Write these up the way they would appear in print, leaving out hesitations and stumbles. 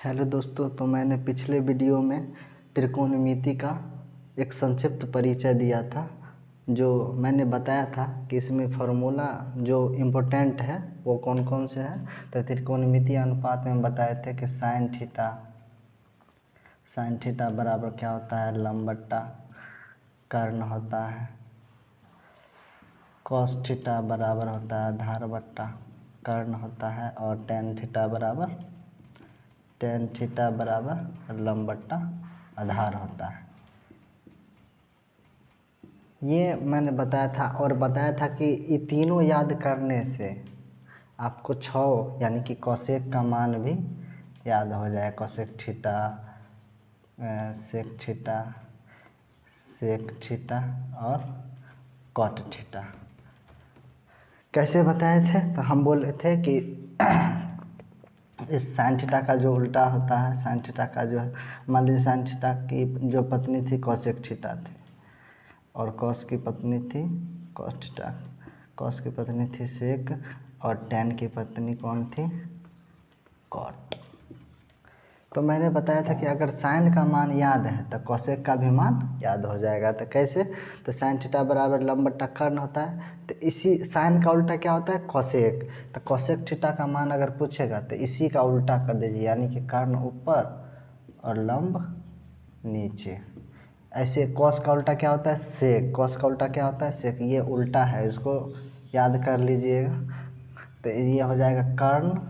Hello दोस्तों, तो मैंने पिछले वीडियो में त्रिकोणमिति का एक संक्षिप्त परिचय दिया था। जो मैंने बताया था कि इसमें फार्मूला जो इम्पोर्टेंट है वो कौन कौन से हैं। तो त्रिकोणमिति अनुपात में बताए थे कि साइन थीटा बराबर क्या होता है, लंब बट्टा कर्ण होता है। कॉस थीटा बराबर होता है आधार बट्टा कर्ण होता है। और टेन थीटा बराबर लंब बट्टा आधार होता है। ये मैंने बताया था और बताया था कि ये तीनों याद करने से आपको 6 यानी कि कोसेक का मान भी याद हो जाए। कोसेक थीटा, सेक थीटा और कॉट थीटा। कैसे बताए थे? तो हम बोल रहे थे कि इस साइन थीटा का जो उल्टा होता है, साइन थीटा का जो है, मान लीजिए साइन थीटा की जो पत्नी थी कोसेक थीटा थी और कॉस की पत्नी थी कॉस थीटा। कॉस की पत्नी थी सेक और टेन की पत्नी कौन थी, कॉट। तो मैंने बताया था कि अगर साइन का मान याद है तो कोसेक का भी मान याद हो जाएगा। तो कैसे? तो साइन थीटा बराबर लंब बट्टा कर्ण होता है। तो इसी साइन का उल्टा क्या होता है, कोसेक। तो कोसेक थीटा का मान अगर पूछेगा तो इसी का उल्टा कर दीजिए, यानी कि कर्ण ऊपर और लंब नीचे। ऐसे कॉस का उल्टा क्या होता है, सेक। कॉस का उल्टा क्या होता है, सेक। ये उल्टा है, इसको याद कर लीजिएगा। तो ये हो जाएगा कर्ण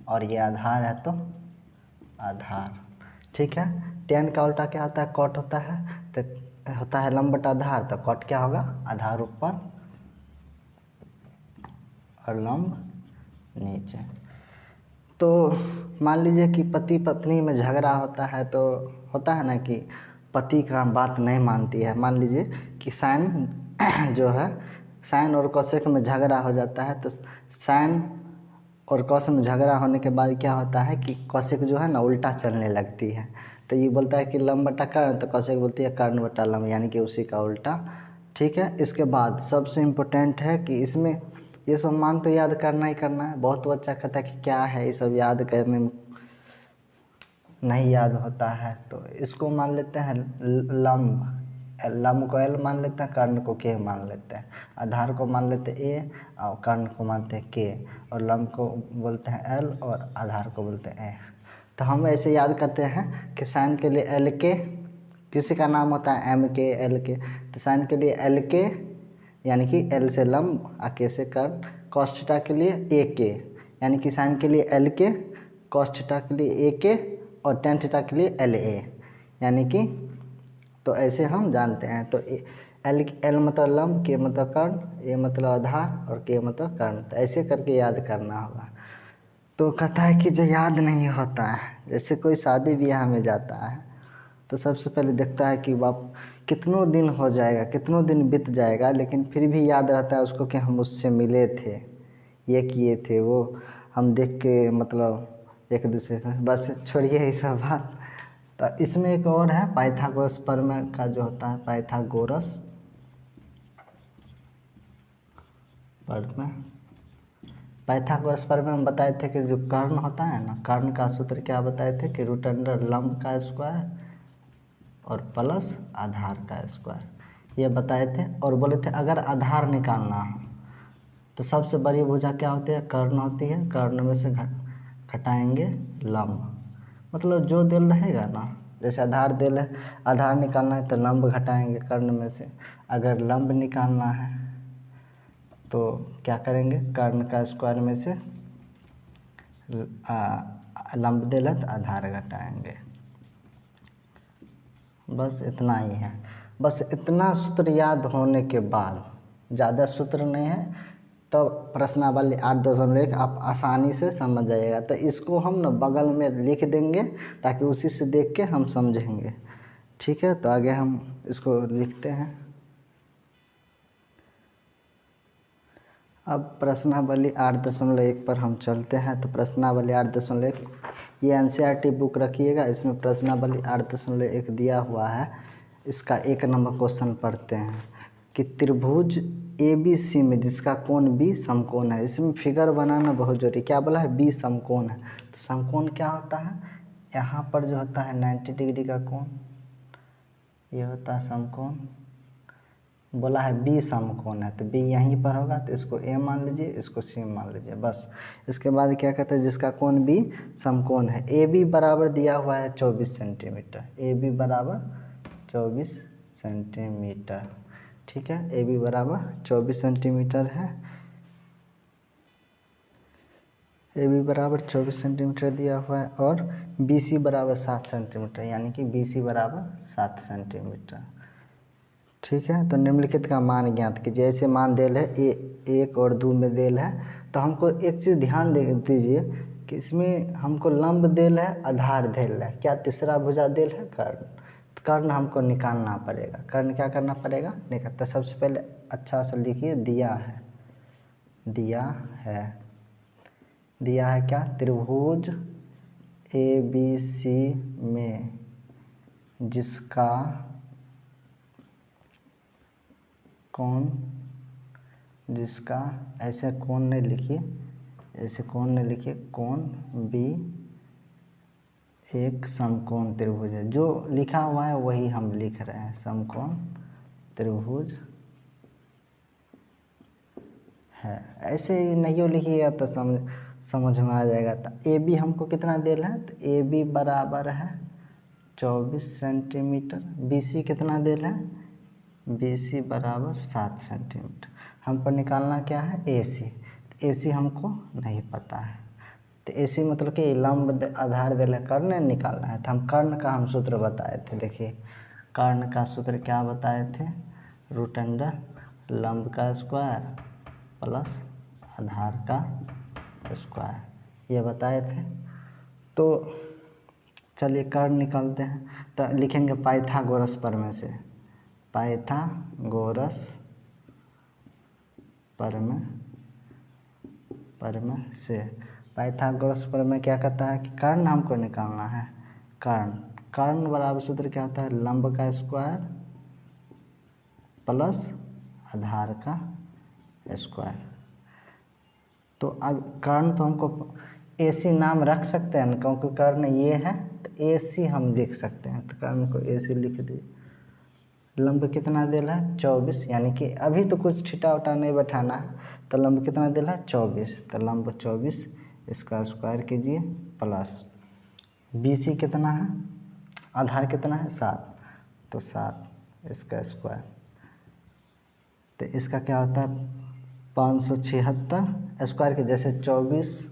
और ये आधार है तो आधार। ठीक है। टेन का उल्टा क्या होता है, कॉट होता है। तो होता है लंब बटा आधार, तो कॉट क्या होगा, आधार ऊपर और लंब नीचे। तो मान लीजिए कि पति पत्नी में झगड़ा होता है, तो होता है ना कि पति का बात नहीं मानती है। मान लीजिए कि साइन जो है, साइन और कोसेक में झगड़ा हो जाता है। तो साइन और कॉस में झगड़ा होने के बाद क्या होता है कि कोसेक जो है ना उल्टा चलने लगती है। तो ये बोलता है कि लंब बटा कर्ण, तो कोसेक बोलती है कर्ण बटा लंब, यानी कि उसी का उल्टा। ठीक है। इसके बाद सबसे इम्पोर्टेंट है कि इसमें ये सब मान तो याद करना ही करना है। बहुत बच्चा कहता है कि क्या है ये सब, याद करने में नहीं याद होता है। तो इसको मान लेते हैं लंब को एल मान लेते हैं, कर्ण को के मान लेते हैं, आधार को मान लेते हैं ए और कर्ण को मानते हैं के, और लंब को बोलते हैं एल और आधार को बोलते हैं ए। तो हम ऐसे याद करते हैं कि साइन के लिए एल के, किसी का नाम होता है एम के, एल के। तो साइन के लिए एल के यानी कि एल से लंब और के से कर्ण। कॉस थीटा के लिए ए के, यानी कि साइन के लिए एल के, कॉस थीटा के लिए ए के और टेन थीटा के लिए एल ए, यानी कि तो ऐसे हम जानते हैं। तो एल मतलब लंब, के मतलब कर्ण, ए मतलब आधार और के मतलब कर्ण। तो ऐसे करके याद करना होगा। तो कहता है कि जो याद नहीं होता है, जैसे कोई शादी ब्याह में जाता है तो सबसे पहले देखता है कि बाप कितनों दिन हो जाएगा, कितनों दिन बीत जाएगा, लेकिन फिर भी याद रहता है उसको कि हम उससे मिले थे, ये किए थे, वो हम देख के मतलब एक दूसरे से। बस छोड़िए ये सब बात। तो इसमें एक और है पाइथागोरस प्रमेय का जो होता है, पाइथागोरस प्रमेय। पाइथागोरस प्रमेय में बताए थे कि जो कर्ण होता है ना, कर्ण का सूत्र क्या बताए थे कि रूट अंडर लंब का स्क्वायर और प्लस आधार का स्क्वायर, ये बताए थे। और बोले थे अगर आधार निकालना हो तो सबसे बड़ी भुजा क्या होती है, कर्ण होती है। कर्ण में से घटाएंगे लंब, मतलब जो दिल रहेगा ना, जैसे आधार दिल है, आधार निकालना है तो लंब घटाएंगे कर्ण में से। अगर लंब निकालना है तो क्या करेंगे, कर्ण का स्क्वायर में से लंब दिल है तो आधार घटाएंगे। बस इतना ही है। बस इतना सूत्र याद होने के बाद, ज़्यादा सूत्र नहीं है, तो प्रश्नावली 8.1 आप आसानी से समझ जाइएगा। तो इसको हम ना बगल में लिख देंगे ताकि उसी से देख के हम समझेंगे। ठीक है। तो आगे हम इसको लिखते हैं। अब प्रश्नावली 8.1 पर हम चलते हैं। तो प्रश्नावली 8.1 ये एनसीईआरटी बुक रखिएगा, इसमें प्रश्नावली 8.1 दिया हुआ है। इसका 1 नंबर क्वेश्चन पढ़ते हैं कि त्रिभुज ए बी सी में जिसका कोण बी समकोण है। इसमें फिगर बनाना बहुत जरूरी। क्या बोला है, बी समकोण है। तो समकोण क्या होता है, यहाँ पर जो होता है 90 डिग्री का कोण, ये होता है समकोण। बोला है बी समकोण है, तो बी यहीं पर होगा, तो इसको ए मान लीजिए, इसको सी मान लीजिए बस। इसके बाद क्या कहते हैं, जिसका कोण बी समकोण है, ए बी बराबर दिया हुआ है 24 सेंटीमीटर, ए बी बराबर 24 सेंटीमीटर। ठीक है, ए बी बराबर 24 सेंटीमीटर है, ए बी बराबर 24 सेंटीमीटर दिया हुआ है, और बी सी बराबर 7 सेंटीमीटर, यानी कि बी सी बराबर 7 सेंटीमीटर। ठीक है, तो निम्नलिखित का मान ज्ञात कीजिए। ऐसे मान देल है ए 1 और 2 में देल है, तो हमको एक चीज़ ध्यान दीजिए कि इसमें हमको लंब देल है, आधार देल है, क्या तीसरा भुजा देल है, कर्ण। तो कर्ण हमको निकालना पड़ेगा। कर्ण क्या करना पड़ेगा, निकाल। तो सबसे पहले अच्छा सा लिखिए, दिया है, दिया है, दिया है क्या, त्रिभुज ए बी सी में जिसका कोण, जिसका, ऐसे कोण नहीं लिखिए, ऐसे कोण नहीं लिखिए, कोण बी एक समकोण त्रिभुज है। जो लिखा हुआ है वही हम लिख रहे हैं, समकोण त्रिभुज है। ऐसे ही नहीं लिखिएगा तो समझ में आ जाएगा। तो ए बी हमको कितना देल है, तो ए बी बराबर है 24 सेंटीमीटर, बी सी कितना देल है, बी सी बराबर 7 सेंटीमीटर। हमको निकालना क्या है, ए सी। तो ए सी हमको नहीं पता है, तो ए सी मतलब कि लंब आधार देल है, कर्ण निकालना है। तो हम कर्ण का हम सूत्र बताए थे, देखिए कर्ण का सूत्र क्या बताए थे, रूट अंडर लंब का स्क्वायर प्लस आधार का स्क्वायर, ये बताए थे। तो चलिए कर्ण निकालते हैं। तो लिखेंगे पाइथागोरस प्रमेय से, पाइथागोरस प्रमेय, प्रमेय से, पाइथागोरस प्रमेय क्या कहता है कि कर्ण हमको निकालना है, कर्ण, कर्ण बराबर सूत्र क्या होता है, लंब का स्क्वायर प्लस आधार का स्क्वायर। तो अब कर्ण तो हमको ए सी नाम रख सकते हैं ना, क्योंकि कर्ण ये है, तो ए सी हम लिख सकते हैं। तो कर्ण को ए सी लिख दिए। लंब कितना देला है, 24, यानी कि अभी तो कुछ छिटा उटा नहीं बैठाना है। तो लंब कितना देला है, 24, तो लंब 24, इसका स्क्वायर कीजिए प्लस बी सी कितना है, आधार कितना है 7, तो 7 इसका स्क्वायर। तो इसका क्या होता है 576 स्क्वायर के, जैसे 24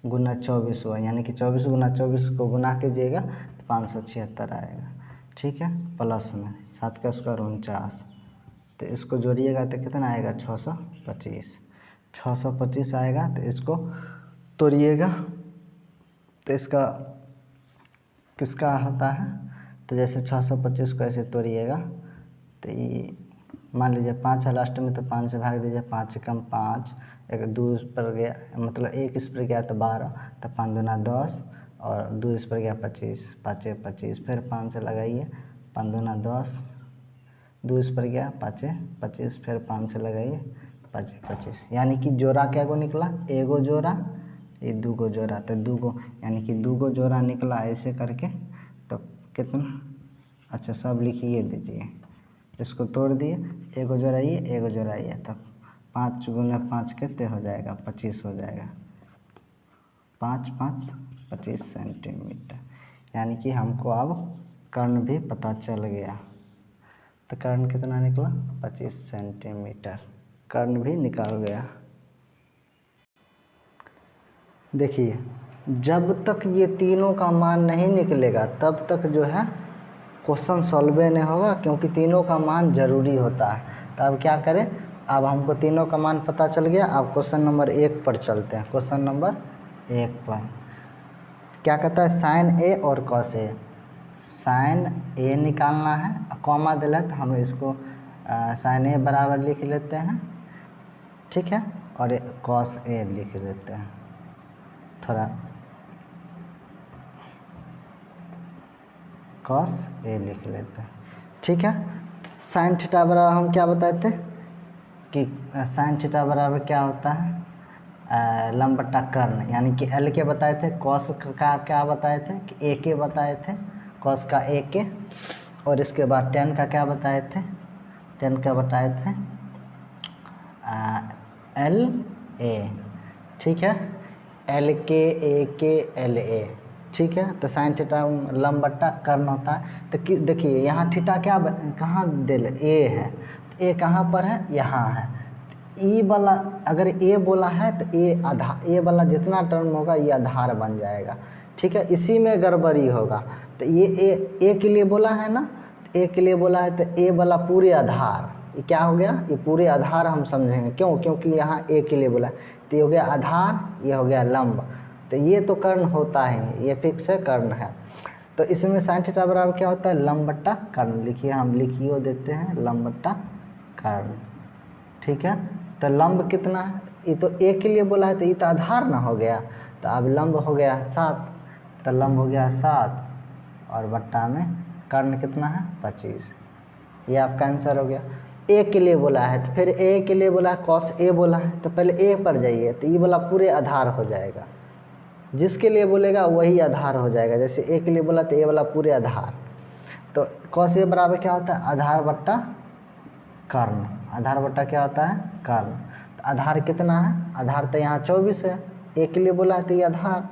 गुना 24 हुआ, यानी कि 24 गुना 24 को गुना कीजिएगा तो 576 आएगा। ठीक है, प्लस में 7 का स्क्वायर 49, तो इसको जोड़िएगा तो कितना आएगा 625, 625 आएगा। तो इसको तोड़िएगा, तो इसका किसका होता है, तो जैसे 625 को ऐसे तोड़िएगा, तो ये मान लीजिए 5 है लास्ट में, तो 5 से भाग दीजिए, 5 कम 5, एक 2 इस पर गया, मतलब 1 इस पर गया तो 12, तो 5 दूना 10, और 2 इस पर गया 25, 5 25, फिर 5 से लगाइए, 5 दूना 10, 2 इस पर गया 5 25, फिर 5 से लगाइए 5 25, यानी कि जोड़ा क्या गो निकला, एगो जोड़ा, ये 2 गो जोड़ा, तो 2 गो, यानी कि 2 गो जोड़ा निकला ऐसे करके। तो कितना, अच्छा सब लिखिए दीजिए, इसको तोड़ दिए, एगो जोड़ाइए, एगो जोड़ाइए, तब 5 गुना 5 कितने हो जाएगा, 25 हो जाएगा, 5 5 25 सेंटीमीटर, यानी कि हमको अब कर्ण भी पता चल गया। तो कर्ण कितना निकला, 25 सेंटीमीटर, कर्ण भी निकाल गया। देखिए जब तक ये तीनों का मान नहीं निकलेगा तब तक जो है क्वेश्चन सॉल्व नहीं होगा, क्योंकि तीनों का मान ज़रूरी होता है। तो अब क्या करें, अब हमको तीनों का मान पता चल गया। अब क्वेश्चन नंबर 1 पर चलते हैं। क्वेश्चन नंबर 1 पर क्या कहता है, साइन ए और कॉस ए, साइन ए निकालना है, कॉमा दिला तो हम इसको साइन ए बराबर लिख लेते हैं, ठीक है, और कॉस ए लिख देते हैं, थोड़ा कॉस ए लिख लेते हैं, ठीक है। साइन थीटा बराबर हम क्या बताए थे कि साइन थीटा बराबर क्या होता है, लंब बट्टा कर्ण, यानी कि एल के बताए थे, कॉस का क्या बताए थे कि ए के बताए थे, कॉस का ए के, और इसके बाद टेन का क्या बताए थे, टेन का बताए थे एल ए, ठीक है, एल के ए के एल ए, ठीक है। तो साइन थीटा लंब बट्टा कर्ण होता है। तो देखिए यहाँ थीटा क्या कहाँ दे ए है, तो ए कहाँ पर है, यहाँ है। ई वाला अगर ए बोला है तो ए आधार, ए वाला जितना टर्म होगा ये आधार बन जाएगा, ठीक है। इसी में गड़बड़ी होगा। तो ये ए के लिए बोला है ना, ए के लिए बोला है तो ए वाला पूरे आधार, ये क्या हो गया, ये पूरे आधार हम समझेंगे, क्यों, क्योंकि यहाँ ए के लिए बोला है। तो ये हो गया आधार, ये हो गया लंब। तो ये तो कर्ण होता है, ये फिक्स है, कर्ण है। तो इसमें साइन थीटा बराबर क्या होता है, लंब बट्टा कर्ण। लिखिए, हम लिखिए देते हैं लंब बट्टा कर्ण, ठीक है। तो लंब कितना है, ये तो ए के लिए बोला है तो ये तो आधार ना हो गया, तो अब लंब हो गया 7, तो लंब हो गया 7 और बट्टा में कर्ण कितना है 25। ये आपका आंसर हो गया। ए के लिए बोला है तो फिर ए के लिए बोला है, कॉस ए बोला है तो पहले ए पर जाइए, तो ये वाला पूरे आधार हो जाएगा। जिसके लिए बोलेगा वही आधार हो जाएगा। जैसे ए के लिए बोला तो ए वाला पूरे आधार, तो कॉस ए बराबर क्या होता है, आधार बट्टा कर्ण। आधार बट्टा क्या होता है, कर्ण। तो आधार कितना है, आधार तो यहाँ 24 है, ए के लिए बोला है तो ये आधार,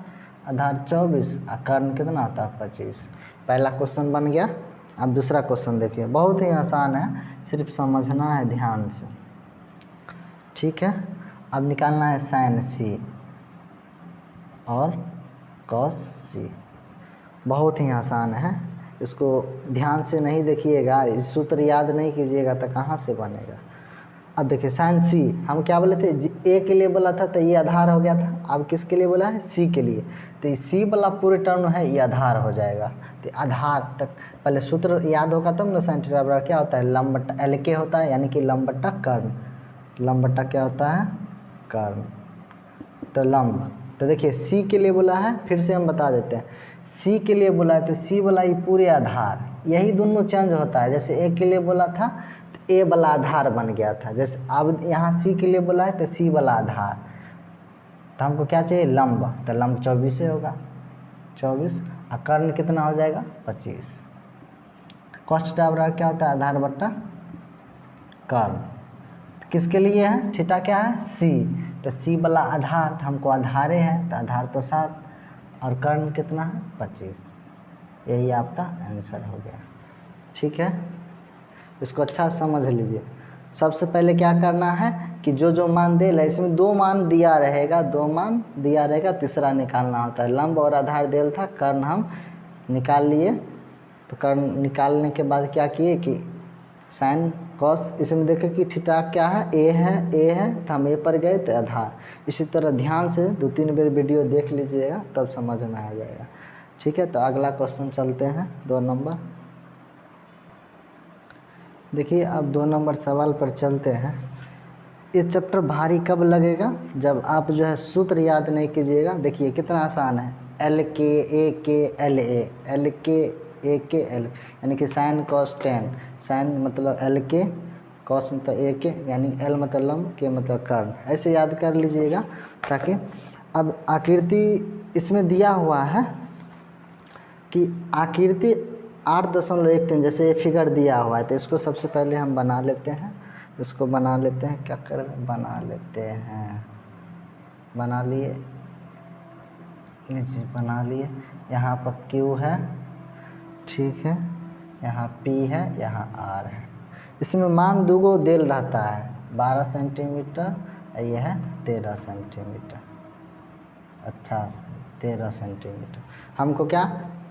आधार 24 और कर्ण कितना होता है 25। पहला क्वेश्चन बन गया। अब दूसरा क्वेश्चन देखिए, बहुत ही आसान है, सिर्फ समझना है ध्यान से, ठीक है। अब निकालना है साइन सी और कॉस सी, बहुत ही आसान है। इसको ध्यान से नहीं देखिएगा, इस सूत्र याद नहीं कीजिएगा तो कहाँ से बनेगा। अब देखिए साइन सी, हम क्या बोले थे, ए के लिए बोला था तो ये आधार हो गया था। अब किसके लिए बोला है, सी के लिए, तो ये सी वाला पूरे टर्म है ये आधार हो जाएगा। तो आधार तक पहले सूत्र याद होगा तब ना। साइन थीटा बराबर क्या होता है, लंब बट्टा एल के होता है, यानी कि लंब बट्टा कर्ण। लंब बट्टा क्या होता है, कर्ण। तो लंब, तो देखिए सी के लिए बोला है, फिर से हम बता देते हैं, सी के लिए बोला है तो सी वाला ये पूरे आधार, यही दोनों चेंज होता है। जैसे ए के लिए बोला था तो ए वाला आधार बन गया था, जैसे अब यहाँ सी के लिए बोला है तो सी वाला आधार। तो हमको क्या चाहिए, लंब, तो लंब 24 से होगा, 24 और कर्ण कितना हो जाएगा 25। कॉस थीटा बराबर क्या होता है, आधार बट्टा कर्ण। किसके लिए है, थीटा क्या है, सी, तो सी वाला आधार, तो हमको आधारे है तो आधार तो 7 और कर्ण कितना है 25। यही आपका आंसर हो गया, ठीक है। इसको अच्छा समझ लीजिए। सबसे पहले क्या करना है कि जो जो मान दे ला, इसमें 2 मान दिया रहेगा, 2 मान दिया रहेगा, तीसरा निकालना होता है। लंब और आधार देल था, कर्ण हम निकाल लिए। तो कर्ण निकालने के बाद क्या किए कि साइन कॉस, इसमें देखें कि थीटा क्या है, ए है तो हम ए पर गए तो आधार। इसी तरह ध्यान से 2-3 बार वीडियो देख लीजिएगा तब समझ में आ जाएगा, ठीक है। तो अगला क्वेश्चन चलते हैं 2 नंबर। देखिए अब 2 नंबर सवाल पर चलते हैं। ये चैप्टर भारी कब लगेगा, जब आप जो है सूत्र याद नहीं कीजिएगा। देखिए कितना आसान है, एल के ए के एल ए, एल के ए के एल, यानी कि साइन कॉस टेन, साइन मतलब एल के, कॉस मतलब ए के, यानी एल मतलब लंब, के मतलब कर्ण, ऐसे याद कर लीजिएगा ताकि। अब आकृति इसमें दिया हुआ है कि आकृति 8.13, जैसे ये फिगर दिया हुआ है तो इसको सबसे पहले हम बना लेते हैं। इसको बना लेते हैं, क्या करें, बना लेते हैं, बना लिए, नीचे बना लिए। यहाँ पर Q है, ठीक है, यहाँ P है, यहाँ R है। इसमें मान दूगो देल रहता है, 12 सेंटीमीटर और यह है 13 सेंटीमीटर। अच्छा 13 सेंटीमीटर। हमको क्या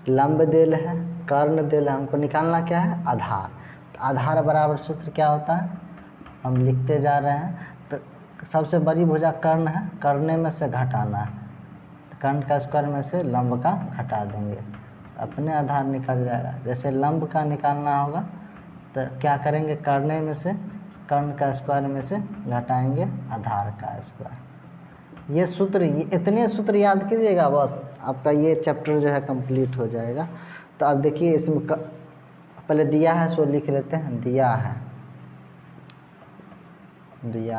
लंब देल है, कर्ण देल है, हमको निकालना क्या है, आधार। तो आधार बराबर सूत्र क्या होता है, हम लिखते जा रहे हैं। तो सबसे बड़ी भुजा कर्ण है, कर्ण में से घटाना है, तो कर्ण का स्क्वायर में से लंब का घटा देंगे, अपने आधार निकल जाएगा। जैसे लंब का निकालना होगा तो क्या करेंगे, कर्ण में से कर्ण का स्क्वायर में से घटाएंगे आधार का स्क्वायर। ये सूत्र, ये इतने सूत्र याद कीजिएगा, बस आपका ये चैप्टर जो है कंप्लीट हो जाएगा। तो अब देखिए इसमें पहले दिया है सो लिख लेते हैं, दिया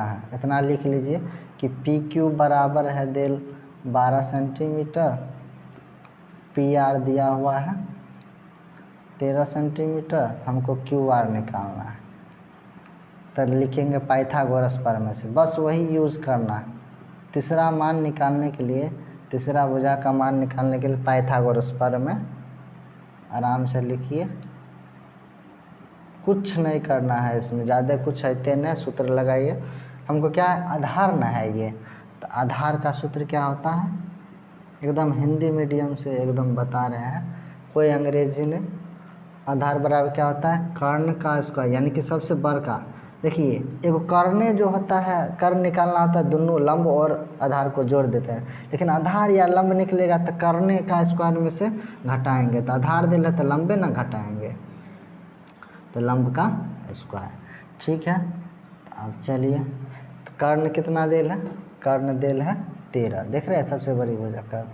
है इतना लिख लीजिए कि पी क्यू बराबर है डेल 12 सेंटीमीटर, पी आर दिया हुआ है 13 सेंटीमीटर, हमको क्यू आर निकालना है। तो लिखेंगे पाइथागोरस प्रमेय से, बस वही यूज़ करना है। तीसरा मान निकालने के लिए, तीसरा भुजा का मान निकालने के लिए पाइथागोरस प्रमेय आराम से लिखिए। कुछ नहीं करना है इसमें, ज़्यादा कुछ है नहीं, सूत्र लगाइए। हमको क्या है, आधार ना है ये, तो आधार का सूत्र क्या होता है, एकदम हिंदी मीडियम से एकदम बता रहे हैं, कोई अंग्रेजी नहीं। आधार बराबर क्या होता है, कर्ण का स्क्वायर, यानी कि सबसे बड़ का। देखिए एगो कर्ण जो होता है, कर्ण निकालना होता है, दोनों लंब और आधार को जोड़ देते हैं, लेकिन आधार या लंब निकलेगा तो कर्ण का स्क्वायर में से घटाएंगे, तो आधार दिल है तो लंबे ना घटाएंगे, तो लंब का स्क्वायर। ठीक है, अब चलिए, तो कर्ण कितना देल है, कर्ण देल है 13, देख रहे हैं सबसे बड़ी भुजा कर्ण,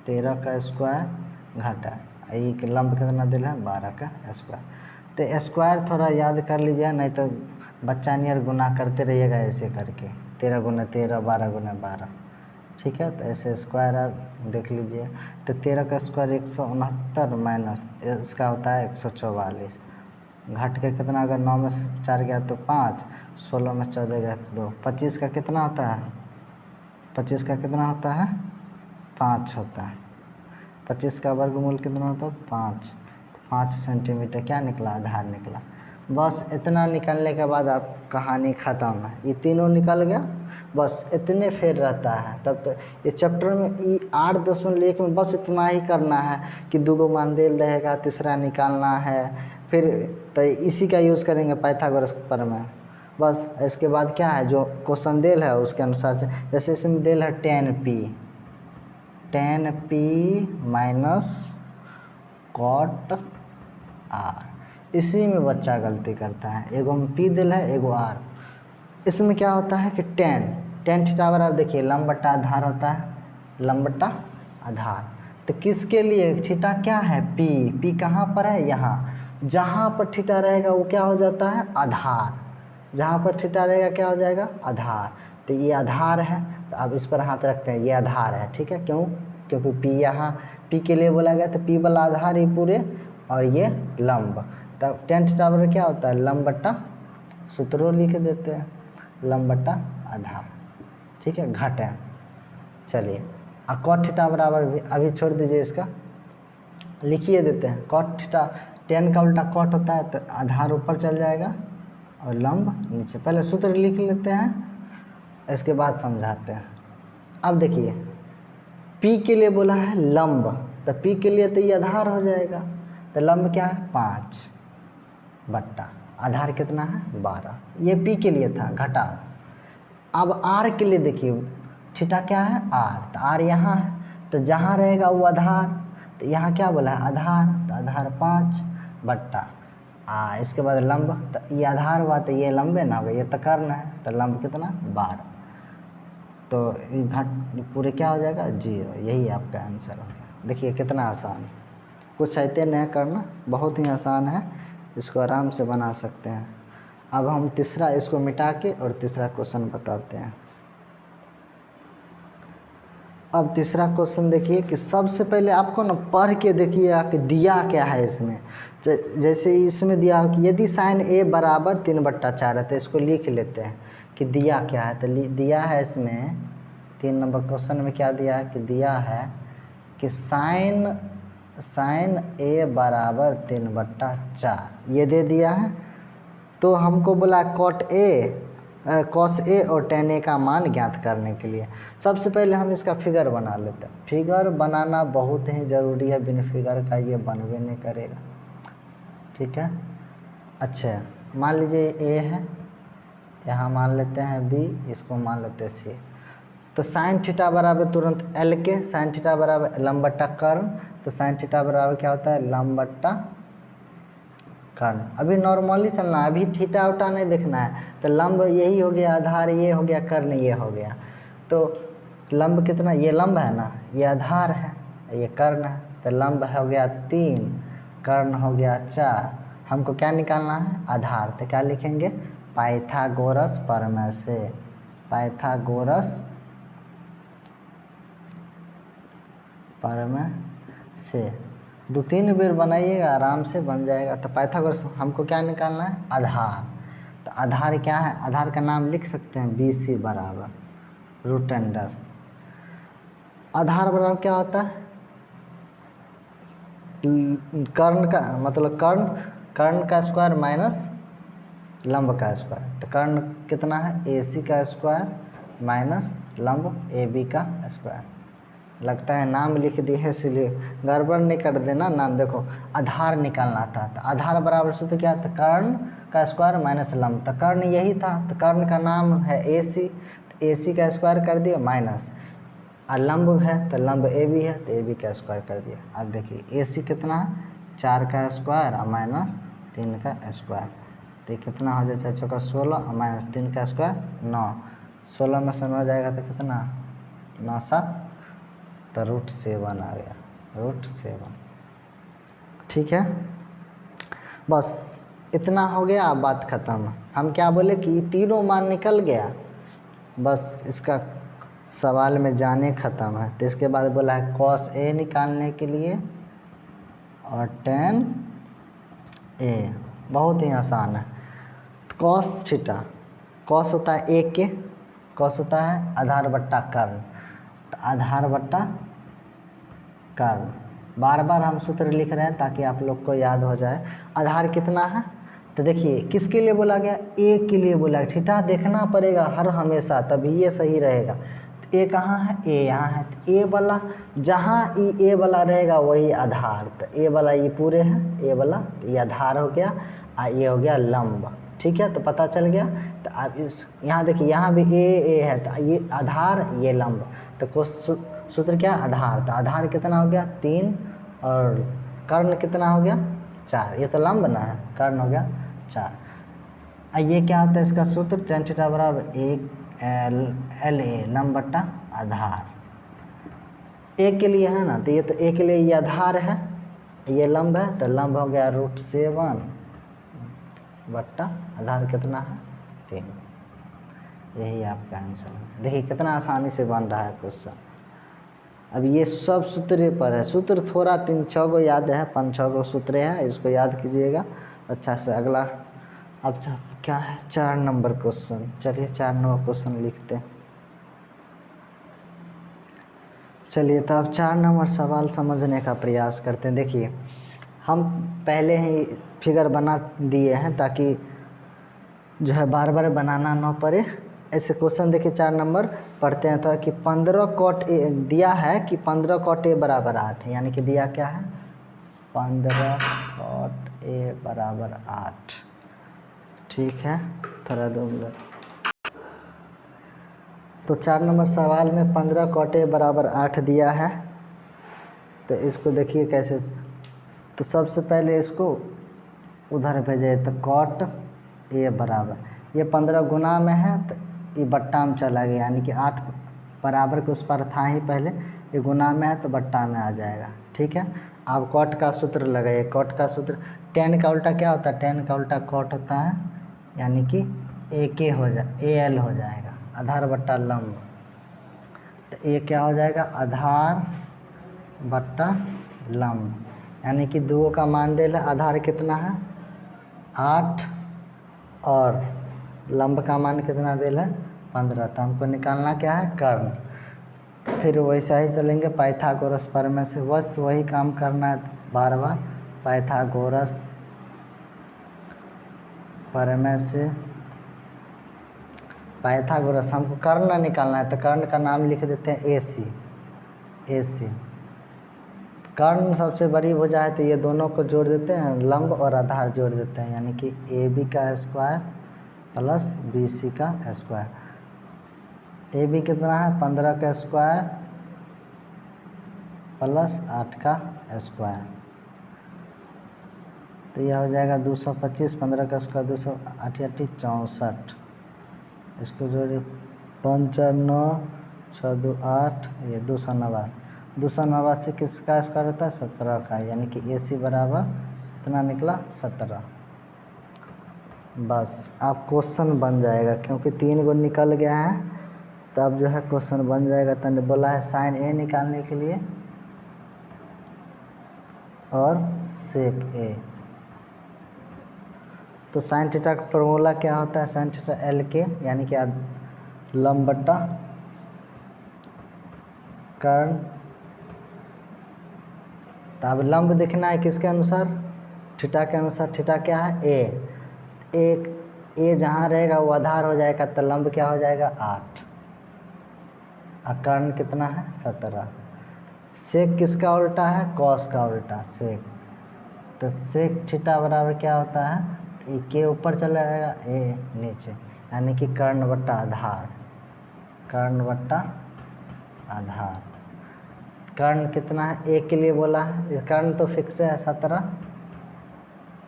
13 का स्क्वायर घटा एक लंब कितना दिल है 12 का स्क्वायर। तो स्क्वायर थोड़ा याद कर लीजिए, नहीं तो बच्चा नियर गुना करते रहिएगा ऐसे करके, 13 गुना 13, 12 गुना 12। ठीक है, तो ऐसे स्क्वायर देख लीजिए। तो 13 का स्क्वायर 169 माइनस इसका होता है 144, घट के कितना, अगर 9 में 4 गया तो 5, 16 में 14 गया तो 2, 25 का कितना होता है, 25 का कितना होता है 5 होता है, 25 का वर्गमूल कितना होता है 5, 5 सेंटीमीटर क्या निकला, आधार निकला। बस इतना निकलने के बाद आप कहानी ख़त्म है, ये तीनों निकल गया, बस इतने फेर रहता है। तब तो ये चैप्टर में ये 8.1 में बस इतना ही करना है कि दूगो मान देल रहेगा, तीसरा निकालना है, फिर तो इसी का यूज़ करेंगे पाइथागोरस प्रमेय। बस इसके बाद क्या है, जो क्वेश्चन देल है उसके अनुसार, जैसे इसमें देल है tan p minus cot R, इसी में बच्चा गलती करता है, एगो में p दिल है एगो r। इसमें क्या होता है कि tan थीटा बराबर, देखिए लंब बटा आधार होता है, लंब बटा आधार। तो किसके लिए, थीटा क्या है p कहाँ पर है, यहाँ, जहाँ पर थीटा रहेगा वो क्या हो जाता है आधार, जहाँ पर थीटा रहेगा क्या हो जाएगा आधार। तो ये आधार है, तो अब इस पर हाथ रखते हैं, ये आधार है। ठीक है, क्यों, क्योंकि p यहाँ p के लिए बोला गया, तो p वाला आधार ही पूरे, और ये लंब। तब tan थीटा बराबर क्या होता है, लंब बटा, सूत्रों लिख देते हैं, लंब बटा आधार। ठीक है, घटे। चलिए, और cot थीटा बराबर भी अभी छोड़ दीजिए, इसका लिखिए देते हैं, cot थीटा, tan का उल्टा cot होता है, तो आधार ऊपर चल जाएगा और लंब नीचे। पहले सूत्र लिख लेते हैं, इसके बाद समझाते हैं। अब देखिए p के लिए बोला है लंब, तो p के लिए तो ये आधार हो जाएगा, तो लंब क्या है 5 बट्टा आधार कितना है 12, ये p के लिए था, घटा। अब r के लिए देखिए, थीटा क्या है r, तो r यहाँ है, तो जहाँ रहेगा वो आधार, तो यहाँ क्या बोला है आधार, तो आधार 5 बट्टा इसके बाद लंब, तो ये आधार हुआ तो ये लंबे ना होगा, ये तो कर्ण है, तो लंब कितना 12, तो ये घट पूरे क्या हो जाएगा 0, यही आपका आंसर हो गया। देखिए कितना आसान है, कुछ ऐसे नहीं करना, बहुत ही आसान है, इसको आराम से बना सकते हैं। अब हम तीसरा इसको मिटा के और तीसरा क्वेश्चन बताते हैं। अब तीसरा क्वेश्चन देखिए कि सबसे पहले आपको ना पढ़ के देखिए कि दिया क्या है इसमें। जैसे इसमें दिया हो कि यदि साइन a बराबर 3/4 है, तो इसको लिख लेते हैं कि दिया क्या है। तो दिया है इसमें 3 नंबर क्वेश्चन में क्या दिया है कि दिया है कि साइन a बराबर 3/4 ये दे दिया है। तो हमको बोला cos a और tan a का मान ज्ञात करने के लिए सबसे पहले हम इसका फिगर बना लेते हैं। फिगर बनाना बहुत ही ज़रूरी है, बिना फिगर का ये बनवे नहीं करेगा। ठीक है, अच्छा मान लीजिए a है, यहाँ मान लेते हैं b, इसको मान लेते हैं c। तो साइन थीटा बराबर तुरंत l के, साइन थीटा बराबर लंब बट्टा कर्ण, तो साइन थीटा बराबर क्या होता है लंब बट्टा कर्ण। अभी नॉर्मली चलना है, अभी थीटा उटा नहीं देखना है। तो लंब यही हो गया, आधार ये हो गया, कर्ण ये हो गया। तो लंब कितना, ये लंब है ना, ये आधार है, ये कर्ण है, तो लंब हो गया 3, कर्ण हो गया 4। हमको क्या निकालना है आधार, तो क्या लिखेंगे पाइथागोरस प्रमेय से। पाइथागोरस प्रमेय से 2-3 बार बनाइएगा, आराम से बन जाएगा। तो पाइथागोरस हमको क्या निकालना है? आधार। तो आधार क्या है? आधार का नाम लिख सकते हैं, BC बराबर रूट अंडर। आधार बराबर क्या होता है? कर्ण का मतलब कर्ण का स्क्वायर माइनस लंब का स्क्वायर। तो कर्ण कितना है? AC का स्क्वायर माइनस लंब AB का स्क्वायर। लगता है नाम लिख दिए है इसलिए गड़बड़ नहीं कर देना नाम। देखो आधार निकालना था, तो आधार बराबर सूत्र क्या था? कर्ण का स्क्वायर माइनस लंब। तो कर्ण यही था, तो कर्ण का नाम है AC, तो AC का स्क्वायर कर दिया माइनस, और लंब है तो लंब AB है तो AB का स्क्वायर कर दिया। अब देखिए AC कितना है? 4 का स्क्वायर और माइनस 3 का स्क्वायर, तो ये कितना हो जाता है? चौका 16 और माइनस 3 का स्क्वायर 9। 16 में से 9 जाएगा तो कितना? 9 7, तो √7 आ गया, √7। ठीक है, बस इतना हो गया, अब बात ख़त्म। हम क्या बोले कि तीनों मान निकल गया, बस इसका सवाल में जाने ख़त्म है। तो इसके बाद बोला है cos A निकालने के लिए और tan A, बहुत ही आसान है। cos थीटा, cos होता है A के, cos होता है आधार बट्टा कर्ण, तो आधार बट्टा कर्ण। बार बार हम सूत्र लिख रहे हैं ताकि आप लोग को याद हो जाए। आधार कितना है? तो देखिए किसके लिए बोला गया? ए के लिए बोला गया। थीटा देखना पड़ेगा हर हमेशा, तभी ये सही रहेगा। तो ए कहाँ है? ए यहाँ है। तो ए वाला जहाँ ए वाला रहेगा वही आधार। तो ए वाला ये पूरे है, ए वाला ये आधार हो गया और ये हो गया लंब। ठीक है, तो पता चल गया। तो आप इस यहाँ देखिए, यहाँ भी ए है, तो ये आधार ये लंब। तो कुछ सूत्र क्या? आधार। तो आधार कितना हो गया? 3, और कर्ण कितना हो गया? 4। ये तो लंब ना है, कर्ण हो गया 4। ये क्या होता है इसका सूत्र? tan थीटा बराबर 1 LA लंब बट्टा आधार। ए के लिए है ना, तो ये तो ए के लिए ये आधार है, ये लंब है, तो लंब हो गया √7 बट्टा आधार कितना है? 3। यही आपका आंसर है। देखिए कितना आसानी से बन रहा है क्वेश्चन। अब ये सब सूत्र पर है, सूत्र थोड़ा 3-6 गो याद है, 5-6 गो सूत्र है, इसको याद कीजिएगा अच्छा से। अगला अब क्या है? 4 नंबर क्वेश्चन। चलिए 4 नंबर क्वेश्चन लिखते हैं। चलिए तो अब 4 नंबर सवाल समझने का प्रयास करते हैं। देखिए हम पहले ही फिगर बना दिए हैं ताकि जो है बार बार बनाना ना पड़े। ऐसे क्वेश्चन देखिए 4 नंबर पढ़ते हैं तो कि 15 cot A दिया है कि 15 cot A बराबर 8, यानी कि दिया क्या है? 15 cot A बराबर 8। ठीक है, थोड़ा 2 मिनट। तो 4 नंबर सवाल में 15 cot A बराबर 8 दिया है, तो इसको देखिए कैसे। तो सबसे पहले इसको उधर भेजे, तो cot A बराबर, ये 15 गुना में है तो ये बट्टा में चला गया, यानी कि 8 बराबर के उस पर था ही पहले, ये गुना में है तो बट्टा में आ जाएगा। ठीक है, अब कॉट का सूत्र लगाइए। कॉट का सूत्र, tan का उल्टा क्या होता है? tan का उल्टा कॉट होता है, यानी कि AK हो जाए, AL हो जाएगा, आधार बट्टा लंब। तो ये क्या हो जाएगा? आधार बट्टा लंब, यानी कि 2 का मान दे, आधार कितना है? 8, और लंब का मान कितना दिल है? 15। तो हमको निकालना क्या है? कर्ण। फिर वैसा ही चलेंगे पाइथागोरस प्रमेय से, बस वही काम करना है बार बार। पाइथागोरस प्रमेय से पाइथागोरस हमको कर्ण निकालना है, तो कर्ण का नाम लिख देते हैं AC। कर्ण सबसे बड़ी भुजा है तो ये दोनों को जोड़ देते हैं, लंब और आधार जोड़ देते हैं, यानी कि AB का स्क्वायर प्लस BC का स्क्वायर। AB कितना है? 15 का स्क्वायर प्लस 8 का स्क्वायर, तो यह हो जाएगा 225। 15 का स्क्वायर 200, 8 64। इसको जोड़िए, 5 9 6 2 8, ये 289। 289 किसका स्क्वायर होता है? 17 का, यानी कि AC बराबर कितना निकला? 17। बस आप क्वेश्चन बन जाएगा, क्योंकि 3 गो निकल गया है तो अब जो है क्वेश्चन बन जाएगा। तो बोला है साइन ए निकालने के लिए और सेक ए। तो साइन थीटा का फॉर्मूला क्या होता है? साइन थीटा एल के यानी कि लंब बट्टा कर्ण। तो अब लंब देखना है किसके अनुसार? थीटा के अनुसार। थीटा क्या है? ए जहाँ रहेगा वो आधार हो जाएगा, तो लंब क्या हो जाएगा? 8। और कर्ण कितना है? 17। सेक किसका उल्टा है? कॉस का उल्टा, सेक। तो सेक थीटा बराबर क्या होता है? तो के ऊपर चला जाएगा, ए नीचे, यानी कि कर्ण बट्टा आधार। कर्ण बट्टा आधार। कर्ण कितना है? ए के लिए बोला है, कर्ण तो फिक्स है 17।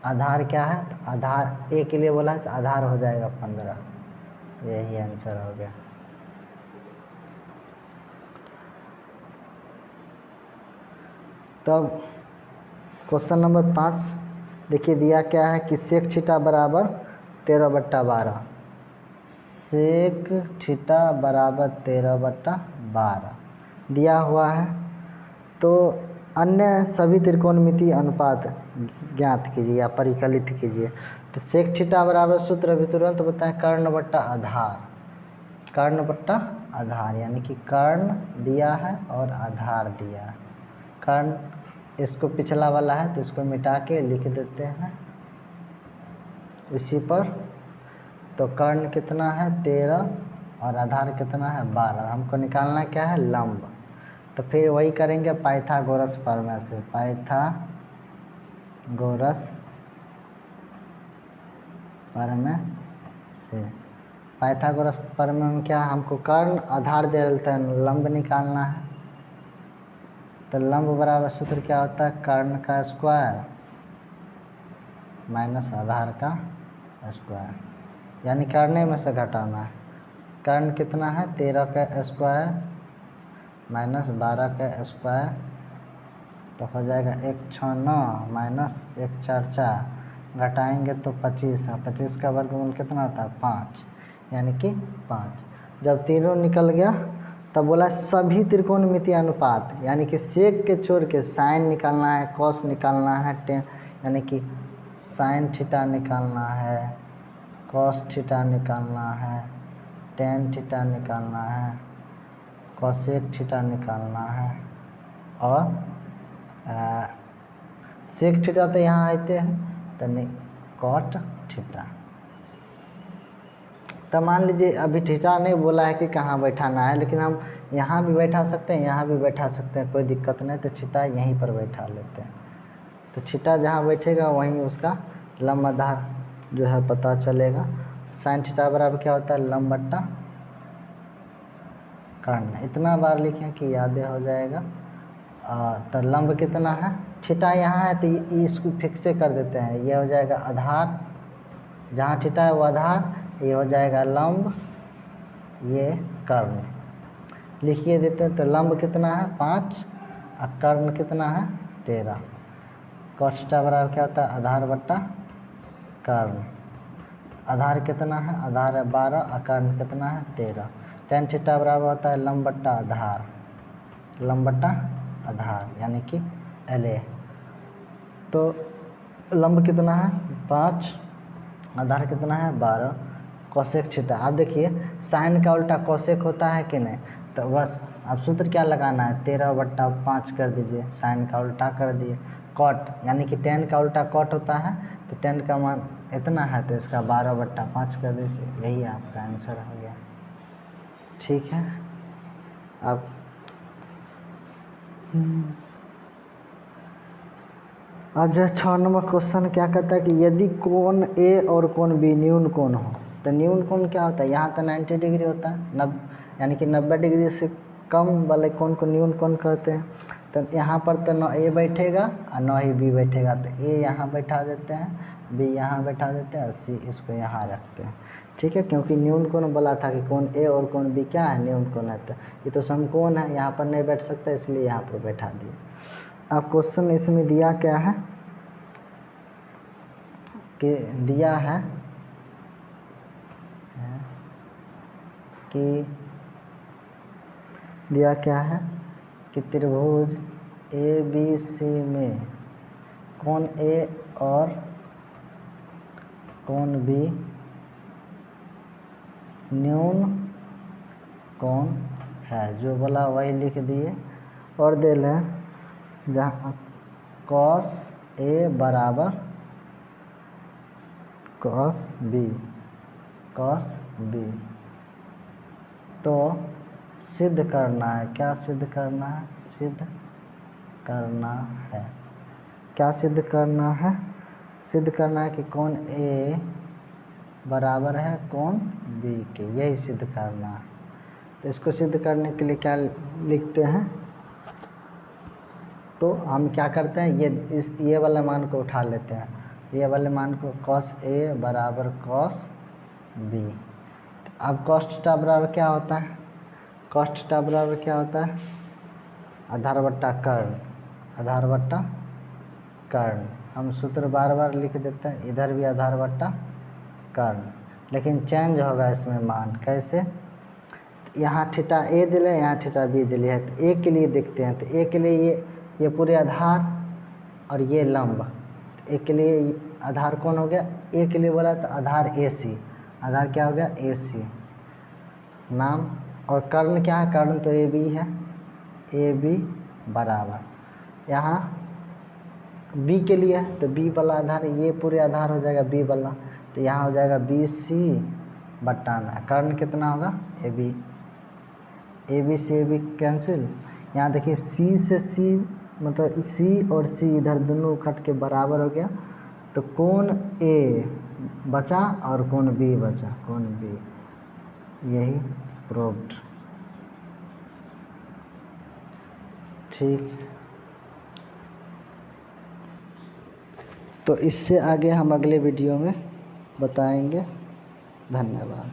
आधार क्या है? तो आधार ए के लिए बोला है, तो आधार हो जाएगा 15। यही आंसर हो गया। तब क्वेश्चन नंबर 5 देखिए, दिया क्या है कि सेक थीटा बराबर 13/12। सेक थीटा बराबर 13/12 दिया हुआ है। तो अन्य सभी त्रिकोणमितीय अनुपात ज्ञात कीजिए या परिकलित कीजिए। तो सेक थीटा बराबर सूत्र अभी तुरंत बताएं, कर्ण बट्टा आधार। कर्ण बट्टा आधार यानी कि कर्ण दिया है और आधार दिया है। कर्ण इसको पिछला वाला है तो इसको मिटा के लिख देते हैं इसी पर। तो कर्ण कितना है? 13 और आधार कितना है? 12। हमको निकालना क्या है? लंब। तो फिर वही करेंगे पाइथागोरस प्रमेय से। पाइथागोरस प्रमेय से। पाइथागोरस प्रमेय में क्या है? हमको कर्ण आधार दे देते हैं, लंब निकालना है। तो लंब बराबर सूत्र क्या होता है? कर्ण का स्क्वायर माइनस आधार का स्क्वायर, यानी कर्ण में से घटाना है। कर्ण कितना है? 13 का स्क्वायर माइनस 12 का स्क्वायर, तो हो जाएगा 1 6 9 माइनस 1 4 4, घटाएंगे तो 25 है। 25 का वर्गमूल कितना होता है? 5, यानी कि 5। जब तीनों निकल गया तब बोला सभी त्रिकोणमितीय अनुपात, यानी कि सेक के छोड़ के साइन निकालना है, कॉस निकालना है, टेन, यानी कि साइन थीटा निकालना है, कॉस थीटा निकालना है, टेन थीटा निकालना है, कॉसेक थीटा निकालना है और सेक थीटा तो यहाँ आते हैं, तो नहीं कॉट थीटा। तो मान लीजिए अभी थीटा नहीं बोला है कि कहाँ बैठाना है, लेकिन हम यहाँ भी बैठा सकते हैं, यहाँ भी बैठा सकते हैं, कोई दिक्कत नहीं। तो थीटा यहीं पर बैठा लेते हैं। तो थीटा जहाँ बैठेगा वहीं उसका लंब आधार जो है पता चलेगा। साइन थीटा बराबर क्या होता है? लंब बट्टा कर्ण। इतना बार लिखें कि याद हो जाएगा। तो लंब कितना है? थीटा यहाँ है तो इसको फिक्स कर देते हैं, ये हो जाएगा आधार। जहाँ थीटा है वो आधार, ये हो जाएगा लंब, ये कर्ण। लिखिए देते हैं। तो लंब कितना है? 5 और कर्ण कितना है? 13। कॉस थीटा बराबर क्या होता है? आधार बट्टा कर्ण। आधार कितना है? आधार है 12 और कर्ण कितना है? 13। टेन थीटा बराबर होता है लंब बट्टा आधार। लंब बट्टा आधार यानी कि LA। तो लंब कितना है? 5, आधार कितना है? 12। कॉसेक थीटा, आप देखिए साइन का उल्टा कॉसेक होता है कि नहीं? तो बस अब सूत्र क्या लगाना है? 13/5 कर दीजिए, साइन का उल्टा कर दिए। कॉट यानी कि टेन का उल्टा कॉट होता है, तो टेन का मान इतना है तो इसका 12/5 कर दीजिए। यही आपका आंसर हो गया। ठीक है। अब जो 6 नंबर क्वेश्चन क्या कहता है कि यदि कोण ए और कोण बी न्यून कोण हो। तो न्यून कोण क्या होता है? यहाँ तो 90 डिग्री होता है, यानी कि 90 डिग्री से कम वाले कोण को न्यून कोण कहते हैं। तो यहाँ पर तो न ए बैठेगा और न ही बी बैठेगा, तो ए यहाँ बैठा देते हैं, बी यहाँ बैठा देते हैं और सी इसको यहाँ रखते हैं। ठीक है, क्योंकि न्यून कोण बोला था कि कोण ए और कोण बी क्या है? न्यून कोण है। तो ये तो समकोण है, यहाँ पर नहीं बैठ सकता, इसलिए यहाँ पर बैठा दिए। अब क्वेश्चन इसमें दिया क्या है कि दिया है कि दिया क्या है कि त्रिभुज ए बी सी में कोण ए और कोण बी न्यून कोण है। जो बोला वही लिख दिए और दे लें जहाँ कॉस ए बराबर कॉस बी तो सिद्ध करना है। क्या सिद्ध करना है? सिद्ध करना है। क्या सिद्ध करना है? सिद्ध करना है कि कोण ए बराबर है कोण बी के, यही सिद्ध करना है। तो इसको सिद्ध करने के लिए क्या लिखते हैं? तो हम क्या करते हैं, ये वाले मान को उठा लेते हैं। ये वाले मान को cos A बराबर cos B। अब cos थीटा बराबर क्या होता है? cos थीटा बराबर क्या होता है? आधार बट्टा कर्ण। हम सूत्र बार बार लिख देते हैं, इधर भी आधार बट्टा कर्ण, लेकिन चेंज होगा इसमें मान। कैसे? यहाँ थीटा ए दिले, यहाँ थीटा बी दिले है। तो ए के लिए देखते हैं। तो ए के लिए ये पूरे आधार और ये लंब। तो ए के लिए आधार कौन हो गया? ए के लिए बोला तो आधार ए सी। आधार क्या हो गया? ए सी नाम। और कर्ण क्या है? कर्ण तो ए बी है। ए बी बराबर यहाँ बी के लिए है तो बी वाला आधार, ये पूरे आधार हो जाएगा बी वाला। तो यहाँ हो जाएगा बी सी बट्टा में कर्ण कितना होगा? A B. ए बी से ए बी कैंसिल। यहाँ देखिए सी से सी, मतलब सी और सी इधर दोनों कट के बराबर हो गया। तो कोण ए बचा और कोण बी बचा, कोण बी। यही प्रूव्ड। ठीक। तो इससे आगे हम अगले वीडियो में बताएंगे। धन्यवाद।